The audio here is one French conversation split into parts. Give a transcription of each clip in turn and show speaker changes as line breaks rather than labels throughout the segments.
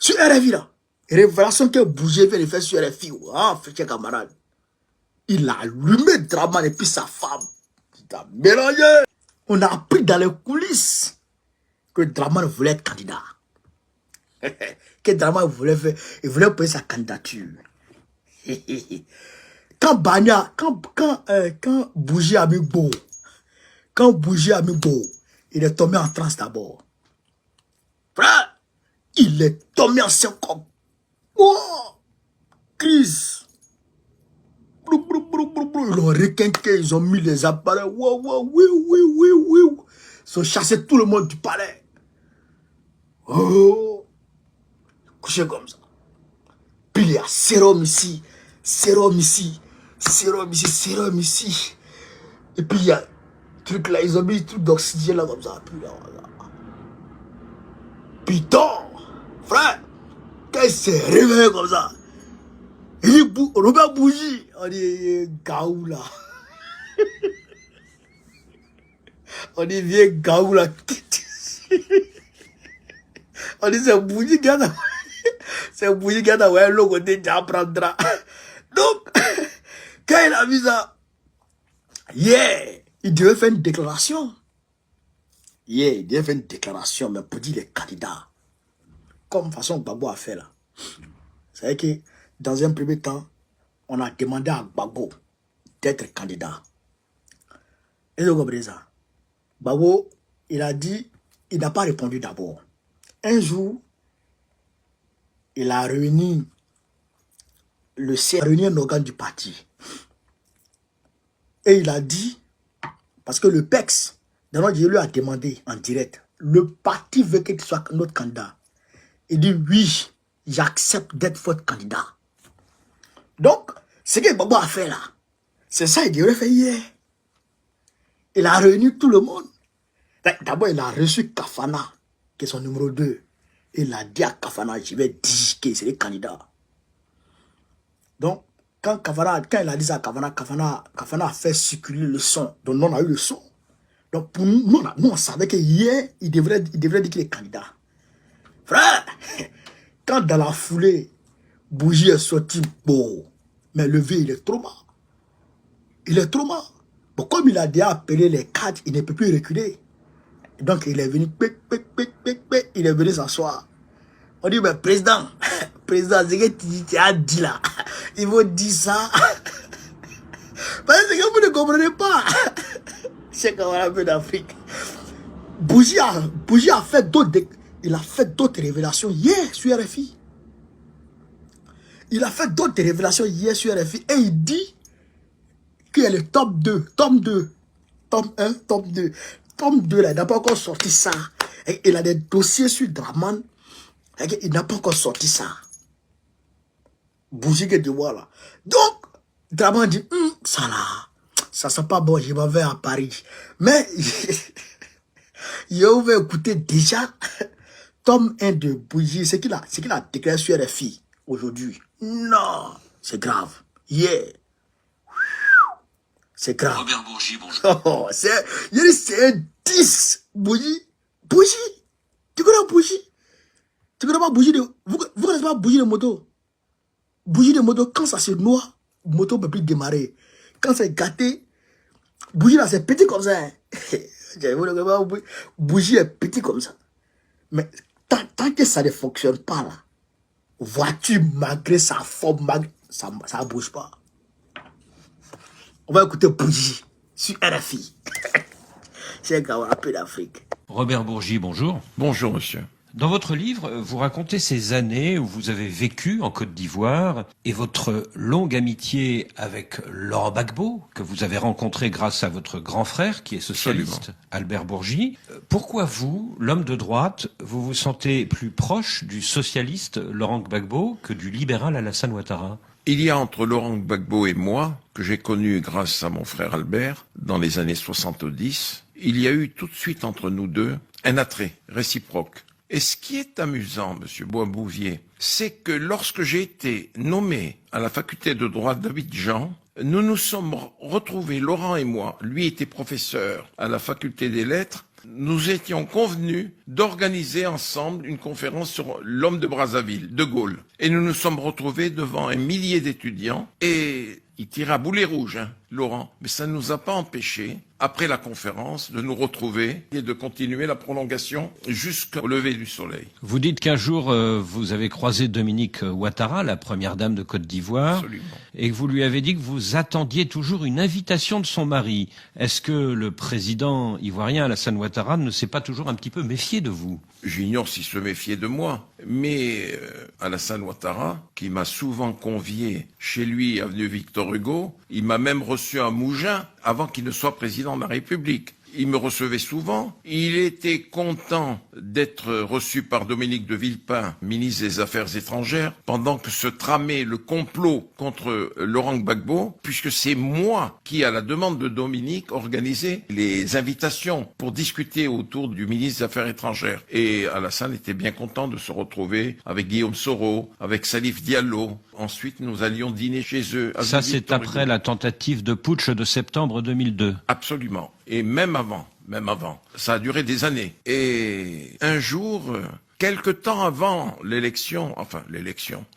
Sur RFI là. Révélation que Bougie vient de faire sur RFI. Ah, frère camarade. Il a allumé Draman et puis sa femme. Il a mélangé. On a appris dans les coulisses que Draman voulait être candidat. Que Draman voulait faire, il voulait payer sa candidature. Quand Banya, quand Bougie a mis beau, il est tombé en transe d'abord. Frère, il est tombé en syncope. Oh, crise. Ils l'ont requinqué, ils ont mis les appareils. Wow, wow, oui. Ils ont chassé tout le monde du palais. Oh, couché comme ça. Puis il y a sérum ici. Et puis il y a truc là, ils ont mis tout d'oxygène là comme ça. Puis là, voilà. Putain, frère, quand il s'est réveillé comme ça, il dit, Robert Bougie, on dit, Gaou là. On dit, viens Gaou là. On dit, c'est Bougie qui a ouais, le côté déjà prendra. Donc, quand il a vu ça, il devait faire une déclaration. Il devait faire une déclaration, mais pour dire les candidats. Comme façon Gbagbo a fait là. C'est vrai que dans un premier temps, on a demandé à Gbagbo d'être candidat. Et vous comprenez ça? Gbagbo, il a dit, il n'a pas répondu d'abord. Un jour, il a réuni un organe du parti. Et il a dit, parce que le PEX, d'abord, je lui a demandé en direct, le parti veut qu'il soit notre candidat. Il dit, oui, j'accepte d'être votre candidat. Donc, ce que Gbagbo a fait là, c'est ça qu'il devrait faire hier. Il a réuni tout le monde. D'abord, il a reçu Kafana, qui est son numéro 2. Il a dit à Kafana, je vais dire que c'est le candidat. Donc, quand il a dit ça à Kafana a fait circuler le son. Donc, nous, on a eu le son. Donc, pour nous, on savait que hier, il devrait dire qu'il est candidat. Frère, quand dans la foulée, Bougie est sorti, bon, mais le vieux, il est trop mort. Bon, comme il a déjà appelé les cadres, il ne peut plus reculer. Donc, il est venu, il est venu s'asseoir. On dit, mais président, c'est que tu as dit là. Il faut dire ça. Parce que vous ne comprenez pas. C'est comme un peu d'Afrique. Bougie a fait d'autres révélations hier sur RFI. Il a fait d'autres révélations hier sur RFI. Et il dit qu'il y a le top 2, top 1, top 2. Top 2, là, il n'a pas encore sorti ça. Et il a des dossiers sur Draman. Et il n'a pas encore sorti ça. Bougie que de voir là. Donc, Draman dit, ça là, ça sent pas bon, je m'en vais à Paris. Mais, il va écouter déjà tome 1 de Bougie, ce qu'il a déclaré sur RFI aujourd'hui. Non, c'est grave. C'est grave.
Robert Bourgi, bonjour.
Oh, c'est un 10. Bougie. Tu connais Bougie? Tu connais pas Bougie de... Vous connaissez pas Bougie de moto? Bougie de moto, quand ça se noie, moto ne peut plus démarrer. Quand c'est gâté, Bougie là, c'est petit comme ça. Hein. Bougie est petit comme ça. Mais tant que ça ne fonctionne pas là, voiture malgré sa forme, ça ne bouge pas. On va écouter Bougie sur RFI. C'est un peu d'Afrique.
Robert Bourgi, bonjour.
Bonjour, monsieur.
Dans votre livre, vous racontez ces années où vous avez vécu en Côte d'Ivoire et votre longue amitié avec Laurent Gbagbo, que vous avez rencontré grâce à votre grand frère, qui est socialiste,
Absolument.
Albert Bourgi. Pourquoi vous, l'homme de droite, vous vous sentez plus proche du socialiste Laurent Gbagbo que du libéral Alassane Ouattara?
Il y a entre Laurent Gbagbo et moi, que j'ai connu grâce à mon frère Albert, dans les années 70, il y a eu tout de suite entre nous deux un attrait réciproque. Et ce qui est amusant, monsieur Boisbouvier, c'est que lorsque j'ai été nommé à la faculté de droit d'Abidjan, nous nous sommes retrouvés, Laurent et moi, lui était professeur à la faculté des lettres, nous étions convenus d'organiser ensemble une conférence sur l'homme de Brazzaville, De Gaulle. Et nous nous sommes retrouvés devant un millier d'étudiants et il tirait à boulet rouge, Laurent. Mais ça ne nous a pas empêchés, après la conférence, de nous retrouver et de continuer la prolongation jusqu'au lever du soleil.
Vous dites qu'un jour, vous avez croisé Dominique Ouattara, la première dame de Côte d'Ivoire,
Absolument.
et que vous lui avez dit que vous attendiez toujours une invitation de son mari. Est-ce que le président ivoirien Alassane Ouattara ne s'est pas toujours un petit peu méfié de vous?
J'ignore s'il se méfiait de moi, mais Alassane Ouattara, qui m'a souvent convié chez lui, avenue Victor Hugo, il m'a même reçu à Mougins avant qu'il ne soit président de la République. Il me recevait souvent. Il était content d'être reçu par Dominique de Villepin, ministre des Affaires étrangères, pendant que se tramait le complot contre Laurent Gbagbo, puisque c'est moi qui, à la demande de Dominique, organisais les invitations pour discuter autour du ministre des Affaires étrangères. Et Alassane était bien content de se retrouver avec Guillaume Soro, avec Salif Diallo. Ensuite, nous allions dîner chez eux.
Ça, c'est après la tentative de putsch de septembre 2002.
Absolument. Et même avant. Ça a duré des années. Et un jour, quelque temps avant l'élection,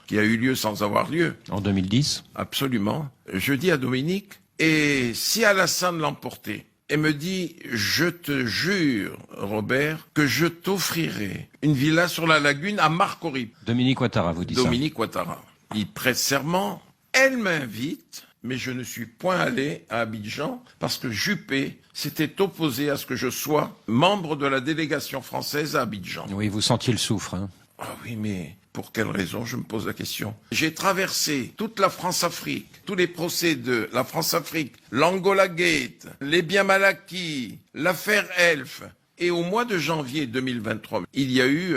qui a eu lieu sans avoir lieu.
En 2010.
Absolument. Je dis à Dominique, et si Alassane l'emportait, et me dit, je te jure, Robert, que je t'offrirai une villa sur la lagune à Marcory.
Dominique Ouattara, vous dites ça.
Dominique Ouattara. Il prête serment, elle m'invite, mais je ne suis point allé à Abidjan parce que Juppé s'était opposé à ce que je sois membre de la délégation française à Abidjan.
Oui, vous sentiez le soufre, hein.
Ah oui, mais pour quelle raison, je me pose la question. J'ai traversé toute la France-Afrique, tous les procès de la France-Afrique, l'Angola Gate, les biens mal acquis, l'affaire Elf. Et au mois de janvier 2023, il y a eu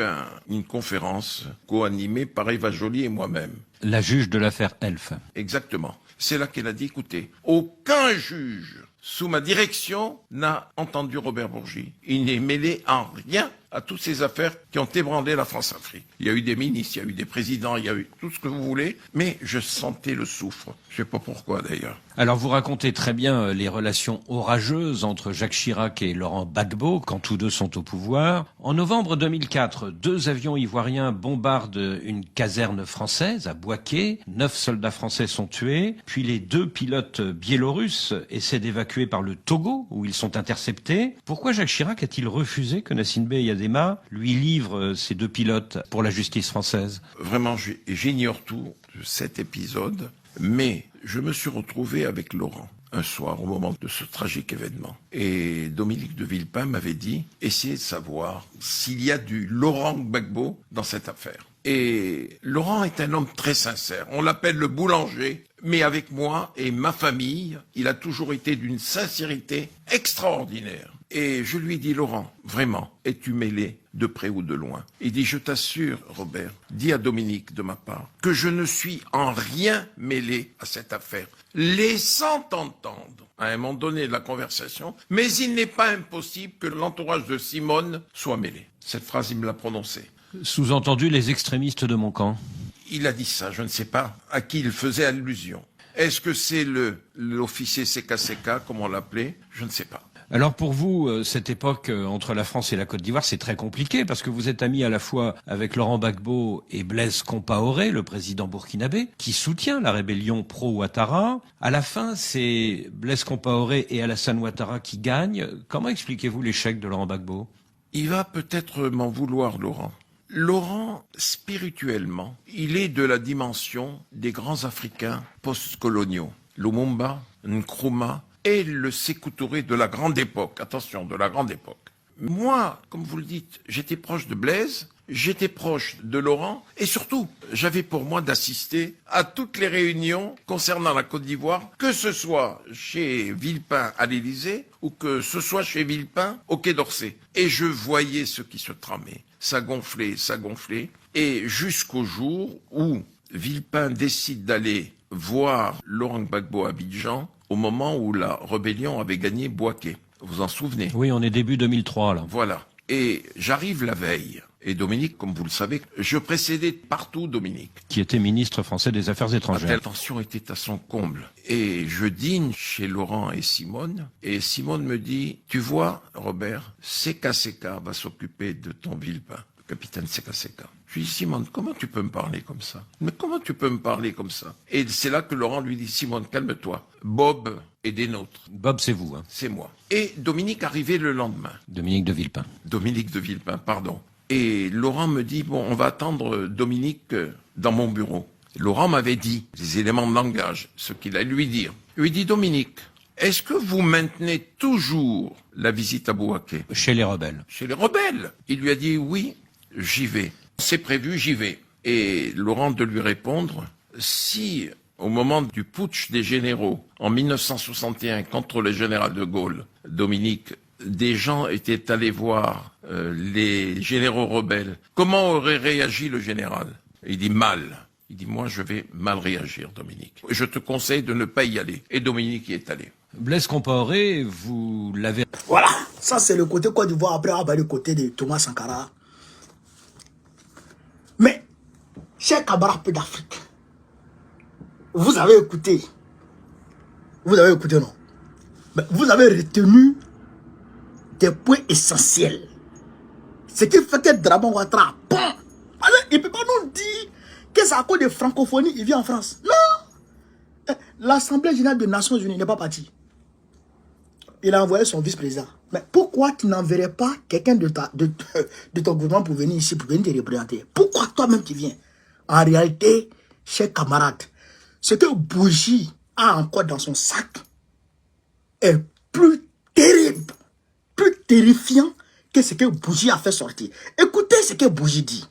une conférence co-animée par Eva Joly et moi-même.
La juge de l'affaire Elf.
Exactement. C'est là qu'elle a dit, écoutez, aucun juge sous ma direction n'a entendu Robert Bourgi. Il n'est mêlé en rien à toutes ces affaires qui ont ébranlé la France-Afrique. Il y a eu des ministres, il y a eu des présidents, il y a eu tout ce que vous voulez, mais je sentais le soufre. Je sais pas pourquoi d'ailleurs.
Alors vous racontez très bien les relations orageuses entre Jacques Chirac et Laurent Gbagbo quand tous deux sont au pouvoir. En novembre 2004, 2 avions ivoiriens bombardent une caserne française à Bouaké. 9 soldats français sont tués. Puis les 2 pilotes biélorusses essaient d'évacuer par le Togo où ils sont interceptés. Pourquoi Jacques Chirac a-t-il refusé que Nassine Bey Yadema lui livre ces 2 pilotes pour la justice française?
Vraiment, j'ignore tout de cet épisode. Mais je me suis retrouvé avec Laurent un soir au moment de ce tragique événement. Et Dominique de Villepin m'avait dit, essayez de savoir s'il y a du Laurent Gbagbo dans cette affaire. Et Laurent est un homme très sincère. On l'appelle le boulanger. Mais avec moi et ma famille, il a toujours été d'une sincérité extraordinaire. Et je lui dis, Laurent, vraiment, es-tu mêlé de près ou de loin? Il dit, je t'assure, Robert, dis à Dominique de ma part, que je ne suis en rien mêlé à cette affaire, laissant entendre à un moment donné de la conversation, mais il n'est pas impossible que l'entourage de Simone soit mêlé. Cette phrase, il me l'a prononcée.
Sous-entendu, les extrémistes de mon camp.
Il a dit ça, je ne sais pas à qui il faisait allusion. Est-ce que c'est l'officier CKCK, comme on l'appelait? Je ne sais pas.
Alors pour vous, cette époque entre la France et la Côte d'Ivoire, c'est très compliqué parce que vous êtes amis à la fois avec Laurent Gbagbo et Blaise Compaoré, le président burkinabé, qui soutient la rébellion pro-Ouattara. À la fin, c'est Blaise Compaoré et Alassane Ouattara qui gagnent. Comment expliquez-vous l'échec de Laurent Gbagbo?
Il va peut-être m'en vouloir, Laurent. Laurent, spirituellement, il est de la dimension des grands Africains post-coloniaux. Lumumba, Nkrumah et le Sékou Touré de la grande époque. Attention, de la grande époque. Moi, comme vous le dites, j'étais proche de Blaise, j'étais proche de Laurent et surtout, j'avais pour moi d'assister à toutes les réunions concernant la Côte d'Ivoire, que ce soit chez Villepin à l'Élysée ou que ce soit chez Villepin au Quai d'Orsay. Et je voyais ce qui se tramait. Ça gonflait. Et jusqu'au jour où Villepin décide d'aller voir Laurent Gbagbo à Abidjan au moment où la rébellion avait gagné Bouaké. Vous en souvenez?
Oui, on est début 2003 là.
Voilà. Et j'arrive la veille. Et Dominique, comme vous le savez, je précédais partout Dominique.
Qui était ministre français des Affaires
La
étrangères.
tension était à son comble. Et je dîne chez Laurent et Simone me dit, tu vois, Robert, CKCK va s'occuper de ton Villepin, le capitaine CKCK. Je lui dis, Simone, comment tu peux me parler comme ça? Mais comment tu peux me parler comme ça? Et c'est là que Laurent lui dit, Simone, calme-toi. Bob est des nôtres.
Bob, c'est vous, hein.
C'est moi. Et Dominique arrivait le lendemain.
Dominique de Villepin.
Dominique de Villepin, pardon. Et Laurent me dit, bon, on va attendre Dominique dans mon bureau. Laurent m'avait dit les éléments de langage, ce qu'il allait lui dire. Il lui dit, Dominique, est-ce que vous maintenez toujours la visite à Bouaké?
Chez les rebelles.
Chez les rebelles. Il lui a dit, oui, j'y vais. C'est prévu, j'y vais. Et Laurent de lui répondre, si au moment du putsch des généraux en 1961 contre le général de Gaulle, Dominique, des gens étaient allés voir les généraux rebelles, comment aurait réagi le général? Il dit mal. Il dit, moi je vais mal réagir, Dominique. Je te conseille de ne pas y aller. Et Dominique y est allé.
Blaise Compaoré, vous l'avez...
Voilà, ça c'est le côté Côte d'Ivoire. Après, on va le côté de Thomas Sankara. Mais, chers camarades d'Afrique, vous avez écouté. Vous avez écouté, non? Mais vous avez retenu des points essentiels. Ce qui fait que Draman Ouattara, il ne peut pas nous dire que c'est à cause de francophonie, il vit en France. Non! L'Assemblée générale des Nations Unies n'est pas partie. Il a envoyé son vice-président. Mais pourquoi tu n'enverrais pas quelqu'un de ton gouvernement pour venir ici, pour venir te représenter? Pourquoi toi-même tu viens? En réalité, chers camarades, ce que Bougie a encore dans son sac est plus terrible, plus terrifiant que ce que Bougie a fait sortir. Écoutez ce que Bougie dit.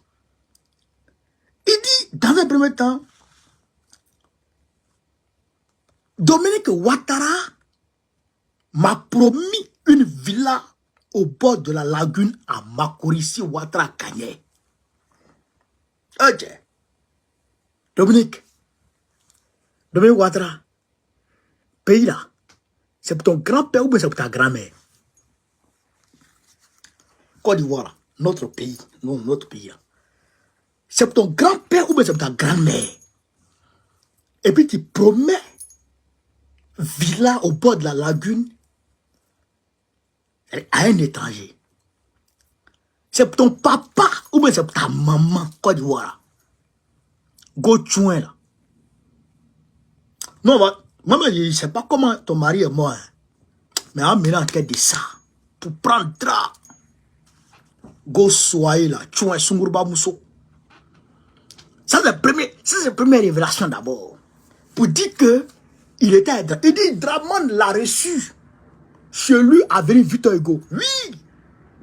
Il dit, dans un premier temps, Dominique Ouattara m'a promis une villa au bord de la lagune à Makorissi Ouattara Kanyé. Ok. Dominique Ouattara, pays là, c'est pour ton grand-père ou bien c'est pour ta grand-mère? Côte d'Ivoire, notre pays, non, notre pays là. C'est pour ton grand-père ou bien c'est pour ta grand-mère? Et puis tu promets villa au bord de la lagune à un étranger. C'est pour ton papa ou bien c'est pour ta maman, Côte d'Ivoire. Go chouin là. Non, maman, je ne sais pas comment ton mari est mort. Hein. Mais en mettant en tête de ça, pour prendre drap, go soyer là, chouin, sungurba mousso. Ça c'est la première révélation d'abord. Pour dire que il était un drap. Il dit, Draman l'a reçu chez lui à venir Victor Hugo. Oui,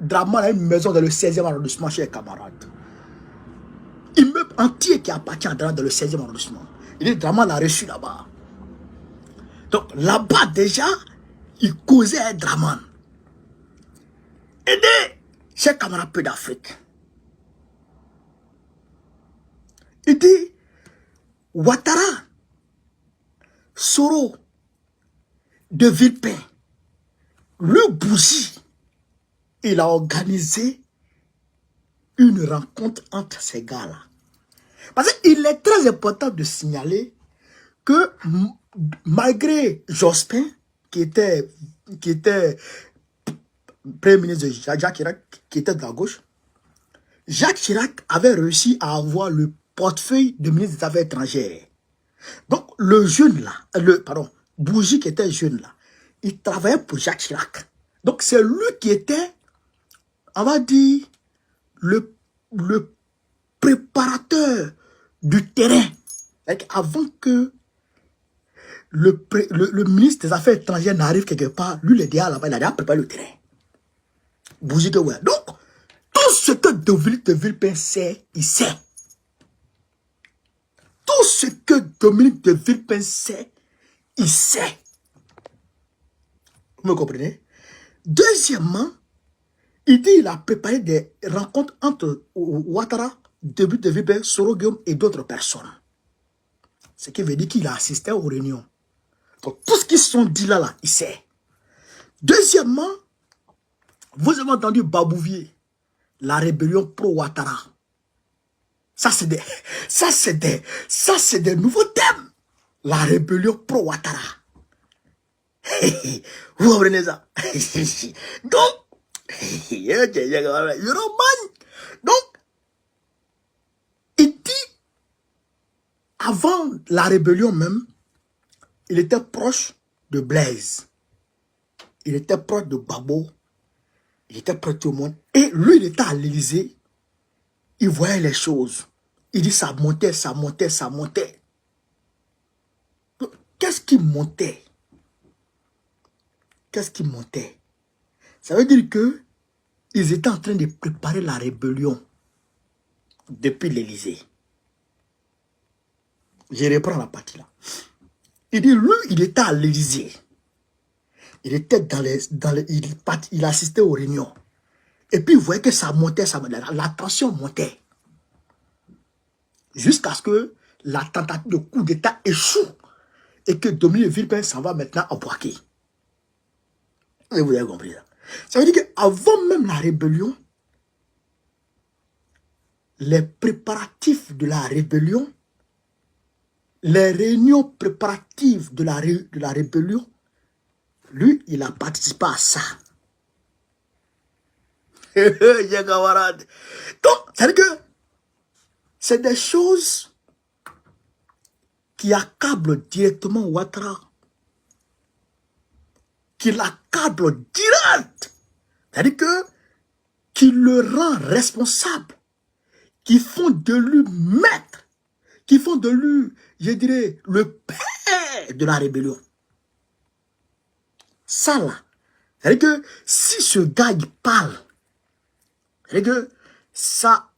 Draman a une maison dans le 16e arrondissement, chers camarades. Immeuble entier qui appartient à Draman dans le 16e arrondissement. Il dit, Draman l'a reçu là-bas. Donc là-bas déjà, il causait un Draman. Aidez, chers camarades peu d'Afrique. Il dit, Ouattara, Soro, de Villepin, le Bougie, il a organisé une rencontre entre ces gars-là. Parce qu'il est très important de signaler que malgré Jospin, qui était Premier ministre de Jacques Chirac, qui était de la gauche, Jacques Chirac avait réussi à avoir le portefeuille de ministre des Affaires étrangères. Donc, le jeune là, Bougie qui était jeune là, il travaillait pour Jacques Chirac. Donc, c'est lui qui était, on va dire, le préparateur du terrain. Avant que le ministre des Affaires étrangères n'arrive quelque part, lui, il est déjà là-bas, il a déjà préparé le terrain. Bougie que ouais. Donc, tout ce que Dominique de Villepin sait, il sait. Tout ce que Dominique de Villepin sait, il sait. Vous me comprenez? Deuxièmement, il dit qu'il a préparé des rencontres entre Ouattara, Dominique de Villepin, Soro Guillaume et d'autres personnes. Ce qui veut dire qu'il a assisté aux réunions. Donc, tout ce qu'ils se sont dit là, il sait. Deuxièmement, vous avez entendu Babouvier la rébellion pro-Ouattara. Ça, c'est des nouveaux thèmes. La rébellion pro-Ouattara. Vous comprenez ça? Donc, donc, il dit, avant la rébellion même, il était proche de Blaise. Il était proche de Babo. Il était proche de tout le monde. Et lui, il était à l'Élysée. Il voyait les choses. Il dit, ça montait, ça montait, ça montait. Qu'est-ce qui montait? Qu'est-ce qui montait? Ça veut dire que ils étaient en train de préparer la rébellion depuis l'Élysée. Je reprends la partie là. Il dit, lui, il était à l'Élysée. Il était il assistait aux réunions. Et puis, il voyait que ça montait, la tension montait. Jusqu'à ce que la tentative de coup d'État échoue. Et que Dominique Villepin s'en va maintenant en Boaké. Vous avez compris ça. Ça veut dire qu'avant même la rébellion, les préparatifs de la rébellion, les réunions préparatives de la rébellion, lui, il a participé à ça. Donc, ça veut dire que c'est des choses qui accablent directement Ouattara. Qui l'accable direct. C'est-à-dire que qui le rend responsable. Qui font de lui maître. Qui font de lui, je dirais, le père de la rébellion. Ça là. C'est-à-dire que si ce gars il parle, c'est-à-dire que ça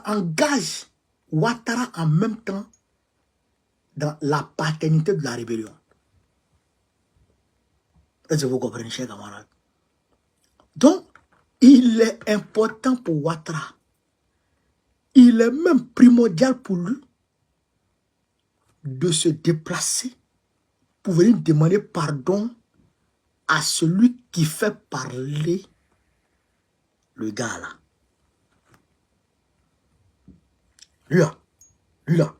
engage Ouattara en même temps dans la paternité de la rébellion. Est-ce que vous comprenez, chers camarades? Donc, il est important pour Ouattara. Il est même primordial pour lui de se déplacer pour venir demander pardon à celui qui fait parler le gars là. Lui là.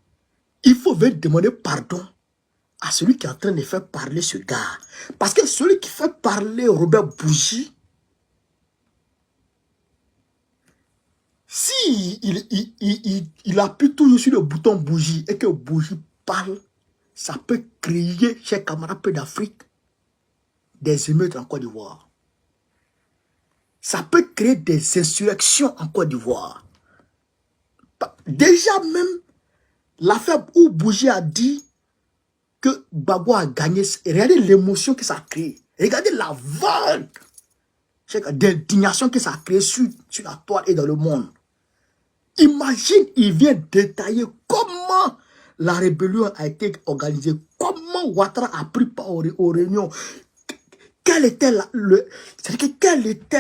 Il faut venir demander pardon à celui qui est en train de faire parler ce gars. Parce que celui qui fait parler Robert Bougie, si il appuie toujours sur le bouton Bougie et que Bougie parle, ça peut créer, chers camarades d'Afrique, des émeutes en Côte d'Ivoire. Ça peut créer des insurrections en Côte d'Ivoire. Déjà même, l'affaire où Bougie a dit que Gbagbo a gagné, regardez l'émotion que ça a créé. Regardez la vague d'indignation que ça a créé sur la toile et dans le monde. Imagine, il vient détailler comment la rébellion a été organisée, comment Ouattara a pris part aux réunions, quels étaient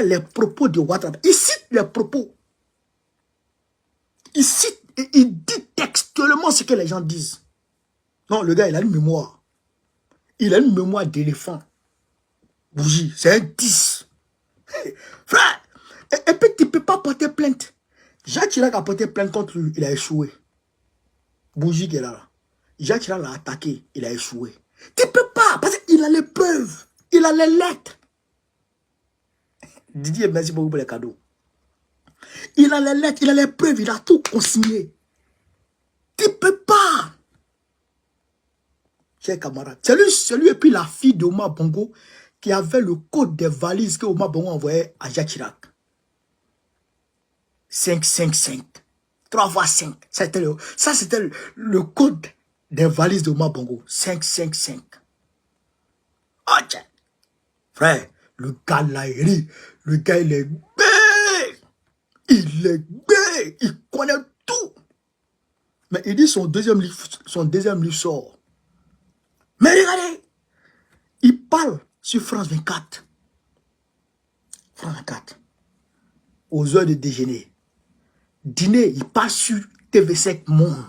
les propos de Ouattara. Il cite les propos. Il cite et il dit textuellement ce que les gens disent. Non, le gars, il a une mémoire. Il a une mémoire d'éléphant. Bougie, c'est un 10. Frère, et puis tu ne peux pas porter plainte. Jacques Chirac a porté plainte contre lui, il a échoué. Bougie qui est là. Jacques Chirac l'a attaqué, il a échoué. Tu ne peux pas, parce qu'il a les preuves, il a les lettres. Didier, merci beaucoup pour les cadeaux. Il a les lettres, il a les preuves, il a tout consigné. Tu ne peux pas. Chers camarades, c'est lui et puis la fille d'Omar Bongo qui avait le code des valises que Omar Bongo envoyait à Jacques Chirac. 555. 3 x 5. Ça, c'était le code des valises d'Omar Bongo. 555. Oh, tiens. Frère, le gars là, il rit. Le gars, il est bé. Il est bé. Il connaît tout. Mais il dit son deuxième livre sort. Mais regardez, il parle sur France 24. France 24. Aux heures de déjeuner. Dîner, il parle sur TV5 Monde.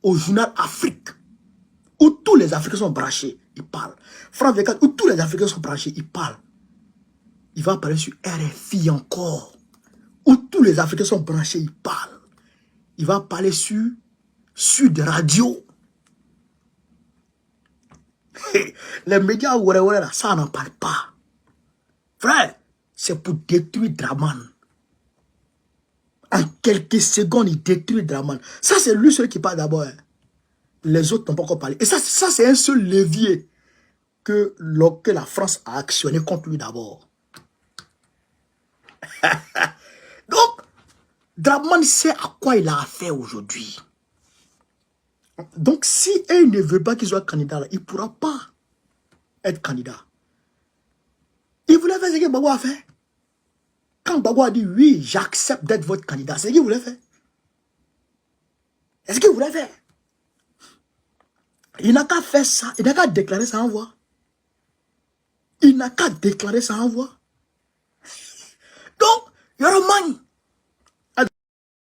Au journal Afrique. Où tous les Africains sont branchés. Il parle. France 24, où tous les Africains sont branchés. Il parle. Il va parler sur RFI encore. où tous les Africains sont branchés, il parle. Il va parler sur des radios. Les médias, ça n'en parle pas. Frère, c'est pour détruire Draman. En quelques secondes, il détruit Draman. Ça, c'est lui seul qui parle d'abord. Hein. Les autres n'ont pas encore parlé. Et ça c'est un seul levier que la France a actionné contre lui d'abord. Donc, Draman sait à quoi il a affaire aujourd'hui. Donc, si il ne veut pas qu'il soit candidat, là, il ne pourra pas être candidat. Il voulait faire ce que Gbagbo a fait. Quand Gbagbo a dit oui, j'accepte d'être votre candidat, c'est ce qu'il voulait faire. C'est ce qu'il voulait faire. Il n'a qu'à faire ça, il n'a qu'à déclarer ça en voix. Il n'a qu'à déclarer ça en voix. Donc, Yoroman,